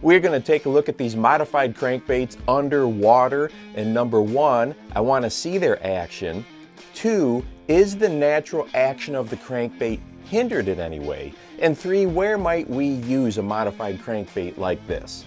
We're going to take a look at these modified crankbaits underwater. And number one, I want to see their action. Two, is the natural action of the crankbait hindered in any way? And three, where might we use a modified crankbait like this?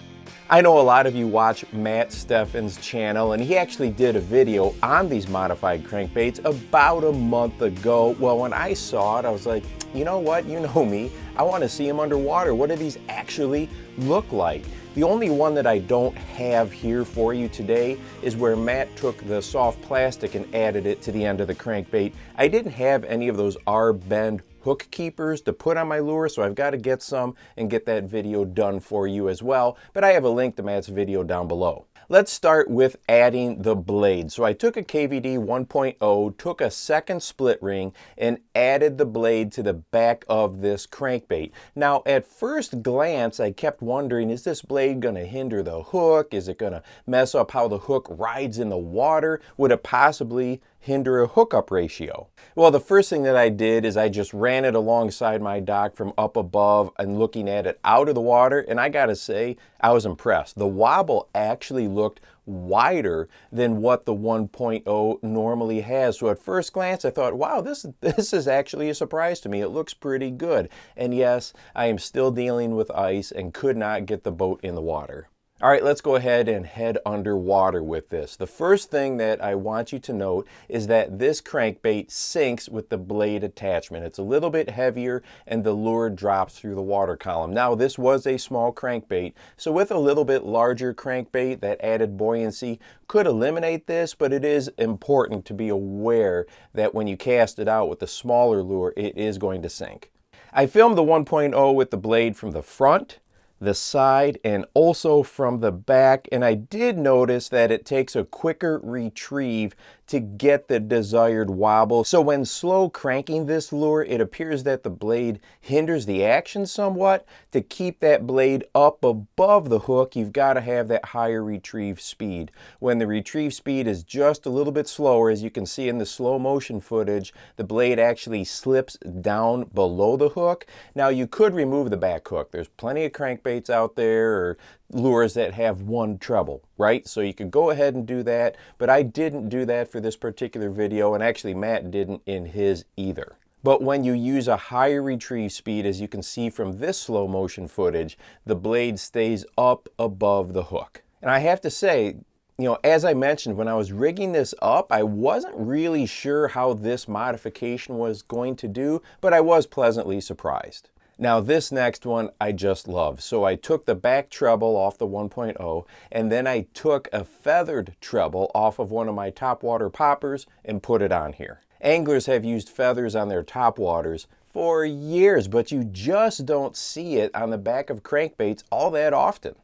I know a lot of you watch Matt Steffen's channel, and he actually did a video on these modified crankbaits about a month ago. Well, when I saw it, I was like, you know what, you know me, I want to see them underwater. What do these actually look like? The only one that I don't have here for you today is where Matt took the soft plastic and added it to the end of the crankbait. I didn't have any of those R-bend hook keepers to put on my lure, so I've got to get some and get that video done for you as well, but I have a link to Matt's video down below. Let's start with adding the blade. So I took a KVD 1.0, took a second split ring, and added the blade to the back of this crankbait. Now, at first glance, I kept wondering, is this blade going to hinder the hook? Is it going to mess up how the hook rides in the water? Would it possibly hinder a hookup ratio? Well, the first thing that I did is I just ran it alongside my dock from up above and looking at it out of the water, and I gotta say, I was impressed. The wobble actually looked wider than what the 1.0 normally has. So at first glance, I thought, wow, this is actually a surprise to me. It looks pretty good. And yes, I am still dealing with ice and could not get the boat in the water. All right, let's go ahead and head underwater with this. The first thing that I want you to note is that this crankbait sinks with the blade attachment. It's a little bit heavier and the lure drops through the water column. Now, this was a small crankbait, so with a little bit larger crankbait, that added buoyancy could eliminate this, but it is important to be aware that when you cast it out with the smaller lure, it is going to sink. I filmed the 1.0 with the blade from the front, the side, and also from the back, and I did notice that it takes a quicker retrieve to get the desired wobble. So when slow cranking this lure, it appears that the blade hinders the action somewhat. To keep that blade up above the hook, you've got to have that higher retrieve speed. When the retrieve speed is just a little bit slower, as you can see in the slow motion footage, the blade actually slips down below the hook. Now, you could remove the back hook. There's plenty of crankbaits out there, or lures that have one treble, right? So you could go ahead and do that, but I didn't do that for this particular video, and actually Matt didn't in his either. But when you use a higher retrieve speed, as you can see from this slow motion footage, the blade stays up above the hook. And I have to say, you know, as I mentioned, when I was rigging this up, I wasn't really sure how this modification was going to do, but I was pleasantly surprised. Now, this next one I just love. So I took the back treble off the 1.0, and then I took a feathered treble off of one of my topwater poppers and put it on here. Anglers have used feathers on their topwaters for years, but you just don't see it on the back of crankbaits all that often.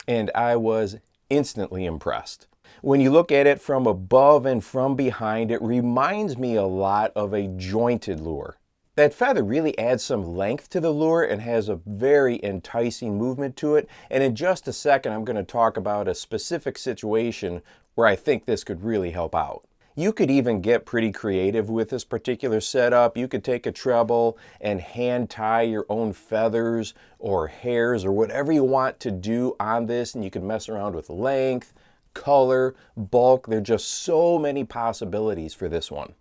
And I was instantly impressed. When you look at it from above and from behind, it reminds me a lot of a jointed lure. That feather really adds some length to the lure and has a very enticing movement to it. And in just a second, I'm going to talk about a specific situation where I think this could really help out. You could even get pretty creative with this particular setup. You could take a treble and hand tie your own feathers or hairs or whatever you want to do on this, and you could mess around with length, color, bulk. There are just so many possibilities for this one.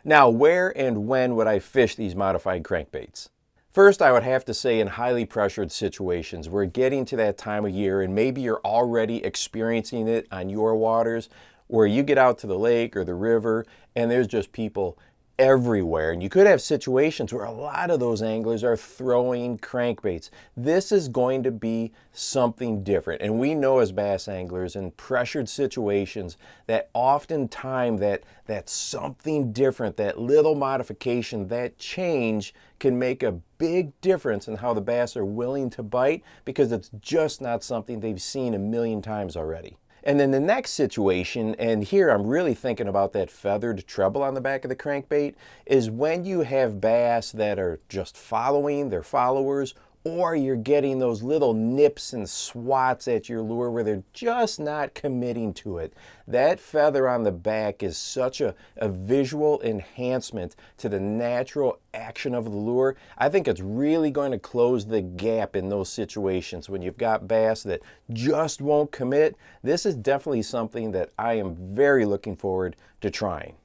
Now, where and when would I fish these modified crankbaits? First, I would have to say in highly pressured situations. We're getting to that time of year, and maybe you're already experiencing it on your waters, where you get out to the lake or the river and there's just people everywhere. And you could have situations where a lot of those anglers are throwing crankbaits. This is going to be something different. And we know as bass anglers in pressured situations that oftentimes that something different, that little modification, that change can make a big difference in how the bass are willing to bite, because it's just not something they've seen a million times already. And then the next situation, and here I'm really thinking about that feathered treble on the back of the crankbait, is when you have bass that are just following their followers, or you're getting those little nips and swats at your lure where they're just not committing to it. That feather on the back is such a visual enhancement to the natural action of the lure. I think it's really going to close the gap in those situations when you've got bass that just won't commit. This is definitely something that I am very looking forward to trying.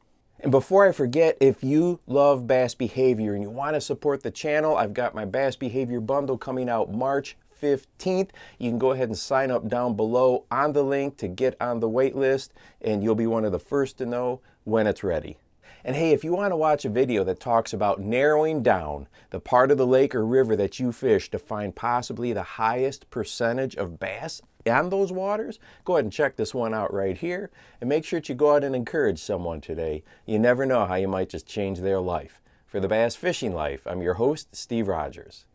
And before I forget, if you love bass behavior and you want to support the channel, I've got my bass behavior bundle coming out March 15th. You can go ahead and sign up down below on the link to get on the wait list, and you'll be one of the first to know when it's ready. And hey, if you want to watch a video that talks about narrowing down the part of the lake or river that you fish to find possibly the highest percentage of bass on those waters, go ahead and check this one out right here. And make sure that you go out and encourage someone today. You never know how you might just change their life. For the Bass Fishing Life, I'm your host, Steve Rogers.